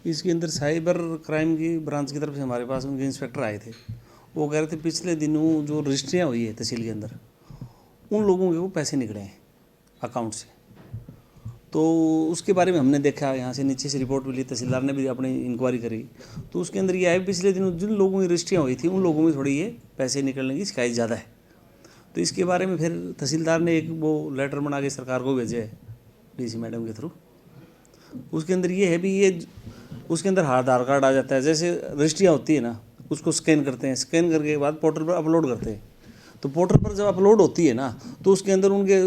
इसके अंदर cyber crime की ब्रांच की तरफ से हमारे पास उनके इंस्पेक्टर आए थे। वो कह रहे थे पिछले दिनों जो रजिस्ट्रियाँ हुई है तहसील के अंदर, उन लोगों के वो पैसे निकले हैं अकाउंट से। तो उसके बारे में हमने देखा, यहाँ से नीचे से रिपोर्ट मिली, तहसीलदार ने भी अपनी इंक्वायरी करी। तो उसके अंदर ये आए पिछले दिनों जिन लोगों की रजिस्ट्रियाँ हुई थी उन लोगों में थोड़ी ये पैसे निकलने की शिकायत ज़्यादा है। तो इसके बारे में फिर तहसीलदार ने एक वो लेटर बना के सरकार को भेजे है डीसी मैडम के थ्रू। उसके अंदर ये है भी ये उसके अंदर आधार कार्ड आ जाता है, जैसे रजिस्ट्रियाँ होती है ना, उसको स्कैन करते हैं, स्कैन करके के बाद पोर्टल पर अपलोड करते हैं। तो पोर्टल पर जब अपलोड होती है ना तो उसके अंदर उनके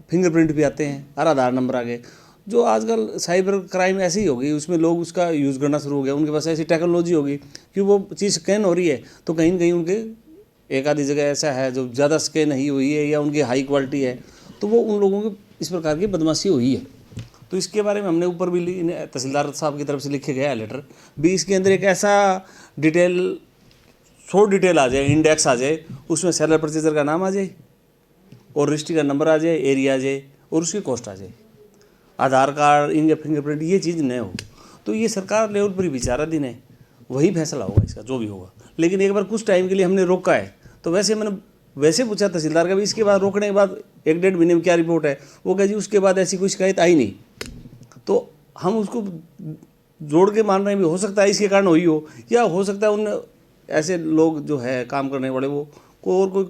फिंगरप्रिंट भी आते हैं और आधार नंबर आ गए। जो आजकल साइबर क्राइम ऐसी ही हो गई, उसमें लोग उसका यूज़ करना शुरू हो गया। उनके पास ऐसी टेक्नोलॉजी होगी कि वो चीज़ स्कैन हो रही है तो कहीं ना कहीं उनके एक आधी जगह ऐसा है जो ज़्यादा स्कैन नहीं हुई है या उनकी हाई क्वालिटी है, तो वो उन लोगों की इस प्रकार की बदमाशी हुई है। तो इसके बारे में हमने ऊपर भी तहसीलदार साहब की तरफ से लिखे गया है लेटर भी। इसके अंदर एक ऐसा डिटेल शॉर्ट डिटेल आ जाए, इंडेक्स आ जाए, उसमें सेलर परचेजर का नाम आ जाए और रजिस्ट्री का नंबर आ जाए, एरिया आ जाए और उसकी कॉस्ट आ जाए, आधार कार्ड, इनके फिंगरप्रिंट, ये चीज़ नहीं हो। तो ये सरकार लेवल पर ही विचाराधीन है, वही फैसला होगा इसका जो भी होगा। लेकिन एक बार कुछ टाइम के लिए हमने रोका है, तो वैसे पूछा तहसीलदार का भी इसके बाद रोकने के बाद 1-1.5 महीने में क्या रिपोर्ट है। वो कहे जी उसके बाद ऐसी कोई शिकायत आई नहीं। तो हम उसको जोड़ के मान रहे हैं भी हो सकता है इसके कारण हुई हो, या हो सकता है उन ऐसे लोग जो है काम करने वाले वो कोई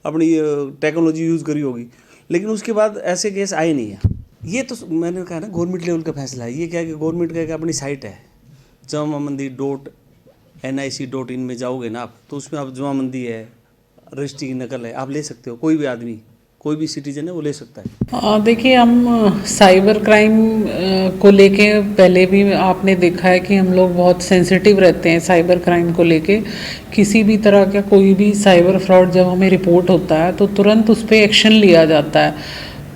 अपनी टेक्नोलॉजी यूज़ करी होगी, लेकिन उसके बाद ऐसे केस आए नहीं है। ये तो मैंने कहा ना गवर्नमेंट लेवल का फैसला है। ये क्या है कि गवर्नमेंट का एक अपनी साइट है jamamandir.nic.in में जाओगे ना आप, तो उसमें आप जमामंदी है, रजिस्ट्री की नकल है, आप ले सकते हो। कोई भी आदमी, कोई भी सिटीजन है वो ले सकता है। देखिए, हम साइबर क्राइम को लेके पहले भी आपने देखा है कि हम लोग बहुत सेंसिटिव रहते हैं साइबर क्राइम को लेके। किसी भी तरह का कोई भी साइबर फ्रॉड जब हमें रिपोर्ट होता है तो तुरंत उस पर एक्शन लिया जाता है।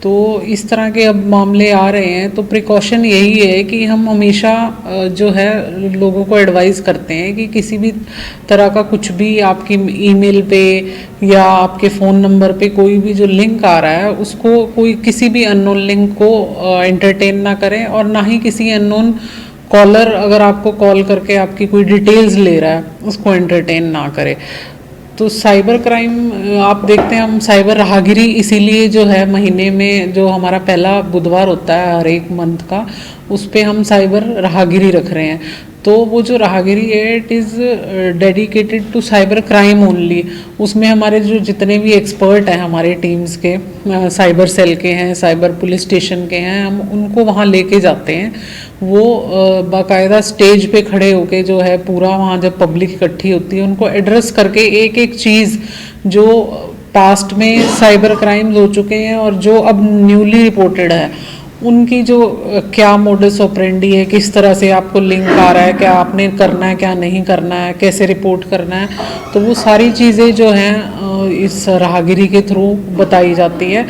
तो इस तरह के अब मामले आ रहे हैं तो प्रिकॉशन यही है कि हम हमेशा जो है लोगों को एडवाइस करते हैं कि किसी भी तरह का कुछ भी आपकी ईमेल पे या आपके फ़ोन नंबर पे कोई भी जो लिंक आ रहा है उसको कोई किसी भी अननोन लिंक को एंटरटेन ना करें, और ना ही किसी अननोन कॉलर अगर आपको कॉल करके आपकी कोई डिटेल्स ले रहा है उसको एंटरटेन ना करें। तो साइबर क्राइम आप देखते हैं, हम साइबर राहगिरी इसीलिए जो है महीने में जो हमारा पहला बुधवार होता है हर एक मंथ का, उस पर हम साइबर राहगिरी रख रहे हैं। तो वो जो राहगिरी है it is dedicated to cyber crime only. उसमें हमारे जो जितने भी एक्सपर्ट हैं हमारे टीम्स के, साइबर सेल के हैं, साइबर पुलिस स्टेशन के हैं, हम उनको वहाँ लेके जाते हैं। वो बाकायदा स्टेज पे खड़े होके जो है पूरा वहाँ जब पब्लिक इकट्ठी होती है उनको एड्रेस करके एक एक चीज़ जो पास्ट में साइबर क्राइम्स हो चुके हैं और जो अब न्यूली रिपोर्टेड है उनकी जो क्या मोडस ऑपरेंडी है, किस तरह से आपको लिंक आ रहा है, क्या आपने करना है, क्या नहीं करना है, कैसे रिपोर्ट करना है, तो वो सारी चीज़ें जो हैं इस राहगिरी के थ्रू बताई जाती है।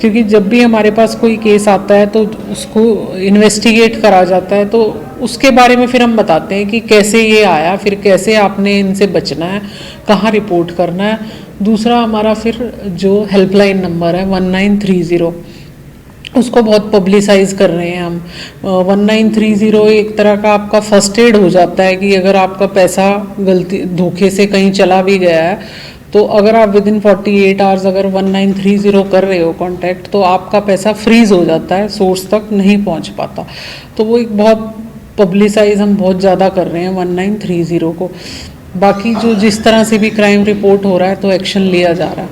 क्योंकि जब भी हमारे पास कोई केस आता है तो उसको इन्वेस्टिगेट करा जाता है, तो उसके बारे में फिर हम बताते हैं कि कैसे ये आया, फिर कैसे आपने इनसे बचना है, कहाँ रिपोर्ट करना है। दूसरा हमारा फिर जो हेल्पलाइन नंबर है 1930, उसको बहुत पब्लिसाइज कर रहे हैं हम। 1930 एक तरह का आपका फर्स्ट एड हो जाता है कि अगर आपका पैसा गलती धोखे से कहीं चला भी गया है तो अगर आप विद इन 48 आवर्स अगर 1930 कर रहे हो कांटेक्ट, तो आपका पैसा फ्रीज हो जाता है, सोर्स तक नहीं पहुंच पाता। तो वो एक बहुत पब्लिसाइज हम बहुत ज़्यादा कर रहे हैं 1930 को। बाकी जो जिस तरह से भी क्राइम रिपोर्ट हो रहा है तो एक्शन लिया जा रहा है।